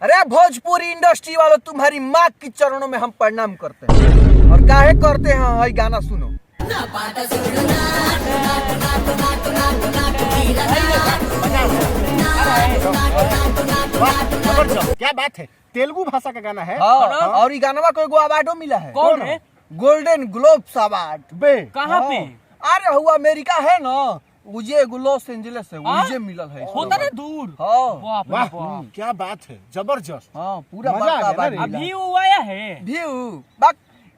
अरे भोजपुरी इंडस्ट्री वालों, तुम्हारी माँ की चरणों में हम प्रणाम करते हैं। और काहे करते हैं? वही गाना सुनो। क्या बात है, तेलुगु भाषा का गाना है। हाँ, और ये गाना को एगो अवार्डो मिला है। कौन है? Golden globes award. बे कहाँ पे? अरे हुआ अमेरिका है ना, मुझे लॉस एंजलिस है, मुझे मिला है। होता ना दूर। हाँ बाप रे वाह, बाप। क्या बात है, जबरदस्त। हाँ, पूरा मजा बड़का आ गया ना अवार्ड रे। मिला है। अभी वो आया है। व्यू बक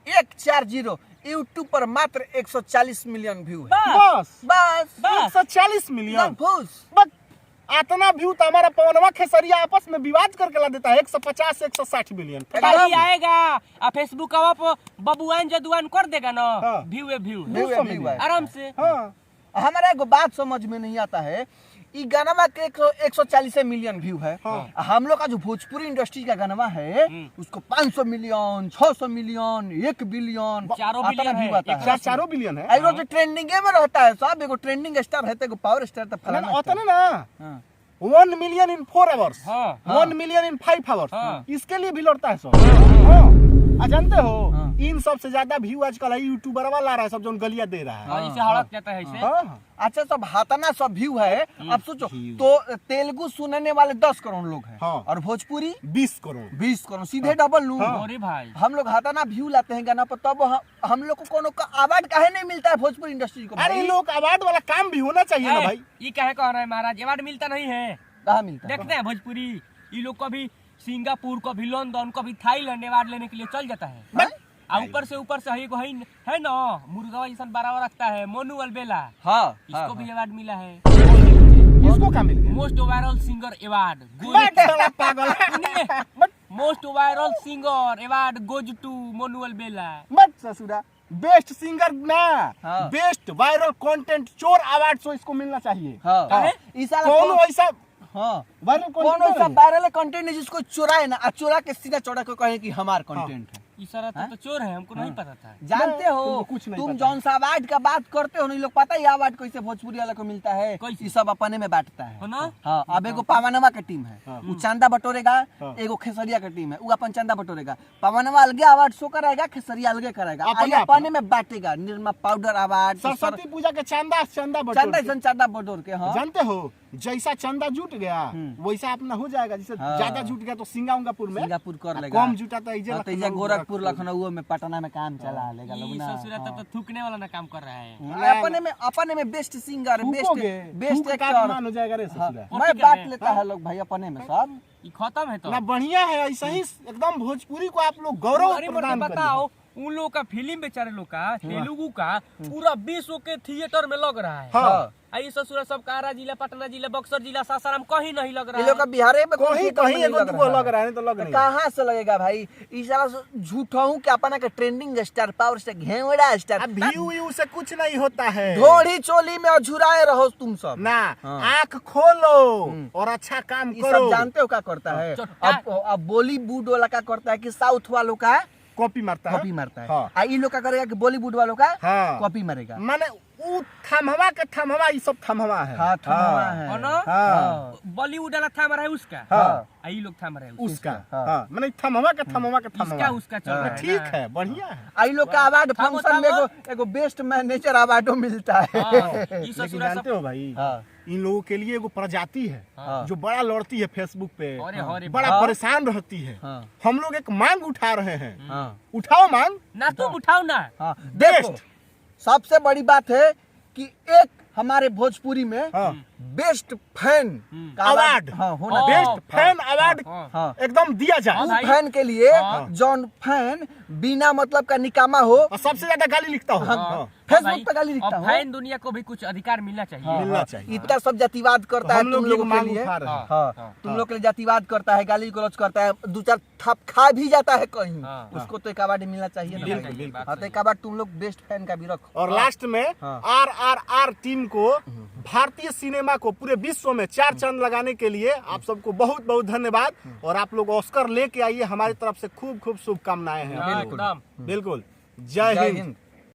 140 यूट्यूब पर मात्र 140 मिलियन व्यू है। बस बस 140 मिलियन। खुश। बस इतना व्यू तो हमारा पवनवा खेसरिया आपस में विवाद करके ला देता है। 150 160 मिलियन। कहीं आएगा आ फेसबुक पर बबुआन जदुआन कर देगा ना। हाँ। व्यू है व्यू। व्यू है, व्यू है। आराम से। हाँ, हमारा एगो बात समझ में नहीं आता है, ई गाना के 140 मिलियन व्यू है। हाँ। हम लोग का जो भोजपुरी इंडस्ट्री का गाना है उसको 500 million, 600 million, 1 billion, 4 billion view है। आता है। 4 बिलियन है। एगो जो ट्रेंडिंग में रहता है सब, एगो ट्रेंडिंग स्टार है तो एगो पावर स्टार तो फलाना उतने ना हाँ। 1 मिलियन इन 4 आवर्स, हाँ। 1 मिलियन इन 5 आवर्स। हाँ। इसके लिए भी लड़ता है सब। हाँ। जानते हो हाँ। इन सबसे ज्यादा व्यू आजकल यूट्यूबर वाला रहा है, सब जो गलिया दे रहा है। हाँ, इसे हड़क जाता है इसे। हाँ। अच्छा, सब हाथाना सब व्यू है। अब सोचो तो तेलुगु सुनने वाले 10 करोड़ लोग हैं। हाँ। और भोजपुरी 20 करोड़। 20 करोड़, सीधे डबल लू। हाँ। अरे भाई। हम लोग हाथाना व्यू लाते हैं गाना पर, तब हम लोग को कोनो का अवार्ड काहे नहीं मिलता है भोजपुरी इंडस्ट्री को? अरे भाई लोग अवार्ड वाला काम भी होना चाहिए ना भाई। ये कहे कह रहा है महाराज, अवार्ड मिलता नहीं है। कहाँ मिलता है? देखते हैं भोजपुरी, ये लोग कभी सिंगापुर, कभी लंदन, कभी थाईलैंड अवार्ड लेने के लिए चल जाता है। हाँ? ऊपर से है ना मुर्गा जैसा बराबर रखता है, मोनू अलबेला। हाँ, इसको भी अवार्ड मिला है। इसको क्या मिल गया? Most viral singer award. But साला पागल। Most viral singer award goes to Monu Albela. मत ससुरा, बेस्ट सिंगर ना, हाँ। बेस्ट वायरल कंटेंट चोर अवार्ड सो इसको मिलना चाहिए। हाँ। काहे? इस साल कौन ऐसा हाँ, वायरल कौन ऐसा कंटेंट वायरल कंटेंट है जिसको चुराए ना, चुरा के सीधा चौड़ा के कहे कि हमार कंटेंट है? इशारा तो चोर है, हमको नहीं पता था। जानते हो तुमको कुछ नहीं तुम पता। जौन सा अवार्ड का बात करते हो, नहीं लोग पता है ये अवार्ड कैसे भोजपुरी वाला को मिलता है? कैसे? ये सब अपने में बांटता है। हो ना? हाँ, अब एगो पावनवा के टीम है, हाँ। वो चंदा बटोरेगा। हाँ। एगो खेसरिया के टीम है, वो अपन चंदा बटोरेगा। पावनवा अलगे अवार्ड शो कराएगा, खेसरिया अलगे कराएगा, अपने आगे अपने में बांटेगा। निर्मा पाउडर अवार्ड, सरस्वती पूजा के चंदा चंदा बटोर ऐसा चंदा बटोर के। हाँ, जानते हो जैसा चंदा जुट गया वैसा अपना हो जाएगा। जैसे हाँ। ज्यादा जुट गया तो सिंगापुर में सिंगापुर कर लेगा, कम जुटा तो इजे हाँ, तो इजे गोरखपुर लखनऊ में पटना में काम चला लेगा लोग ये ना। ससुरा तो थूकने वाला ना काम कर रहा है। अपने में बेस्ट सिंगर, थूकोगे, बेस्ट थूक का एक्टर मान हो जाएगा रे ससुरा। मैं बांट लेता है लोग भाई अपने में सब। ये खत्म है तो। ना बढ़िया है, ऐसा ही एकदम भोजपुरी को आप लोग गौरव अरे मोटे प्रदान बताओ, करिए। उन लोगों का फिल्म बेचारे लोग का तेलुगु का पूरा विश्व के थिएटर में लग रहा है। हाँ। आई ससुरा सब कारा जिला, पटना जिला, बक्सर जिला, सासाराम कहीं नहीं लग ये रहा लोग का है। बिहारे में कहीं कहीं एगो दुगो लग रहा है, तो लग तो नहीं। कहाँ से लगेगा भाई? इस सारा झूठा हूँ कि अपना के ट्रेंडिंग स्टार, पावर स्टार, घेवड़ा स्टार, अब व्यू से कुछ नहीं होता है। ढोड़ी चोली में अझुराए रहो तुम सब। ना, हाँ। आँख खोलो और अच्छा काम ये करो। सब जानते हो क्या करता है? चोटा। अब बॉलीवुड वाला क्या करता है कि साउथ वालों का कॉपी मारता है। कॉपी मारता है। हाँ। आ इन लोग का करेगा कि बॉलीवुड वालों का हाँ। कॉपी मारेगा। माने ऊ थमवा के थमवा, ये सब थमवा है। हाँ, थमवा है। हो ना? हाँ। बॉलीवुड वाला थाम रहा है उसका। हाँ। आई लोग थाम रहे हैं उसका। हाँ। हाँ, माने थमवा के थमवा के थमवा। इसका उसका चल रहा है ठीक ना। है, बढ़िया है। आई लोग का अवार्ड थामो, फंक्शन में थामो। एगो बेस्ट मैनेजर अवार्डो मिलता है। हाँ, ये लेकिन ससुरा सब। जानते हो भाई, हाँ। इन लोगों के लिए एगो प्रजाति है हाँ। जो बड़ा लड़ती है फेसबुक पे, अरे बड़ा हाँ। परेशान रहती है। हाँ। हम लोग एक मांग उठा रहे हैं। हाँ। उठाओ मांग। ना तुम उठाओ ना। हाँ, देखो बेस्ट। सबसे बड़ी बात है कि एक हमारे भोजपुरी में हाँ। बेस्ट फैन का अवार्ड। हाँ होना। बेस्ट फैन अवार्ड हाँ। एकदम दिया जाए। हाँ भाई। फैन के लिए हाँ। जॉन फैन बिना मतलब का निकामा हो, और सबसे ज्यादा गाली लिखता हो। हाँ। फेसबुक पे गाली लिखता अब हो, फैन दुनिया को भी कुछ अधिकार मिलना चाहिए। मिलना चाहिए। इतना सब जातिवाद करता है हम लोग तुम ये लोगों के मांग लिए। उठा रहे हैं। हाँ, तुम लोग के लिए जातिवाद करता है, गाली गलौज करता है, दो चार थप खा भी जाता है कहीं, हाँ। उसको तो एक अवार्ड मिलना चाहिए ना बिल्कुल, भाई। बिल्कुल। हाँ, तो एक अवार्ड तुम लोग बेस्ट फैन का भी रखो। और लास्ट में हाँ। RRR टीम को, भारतीय सिनेमा को पूरे विश्व में 4 चांद लगाने के लिए आप सबको बहुत बहुत धन्यवाद। और आप लोग ऑस्कर लेके आइए, हमारी तरफ से खूब खूब शुभकामनाएं हैं। हाँ, बिल्कुल एकदम। बिल्कुल। जय जय हिंद। हिंद।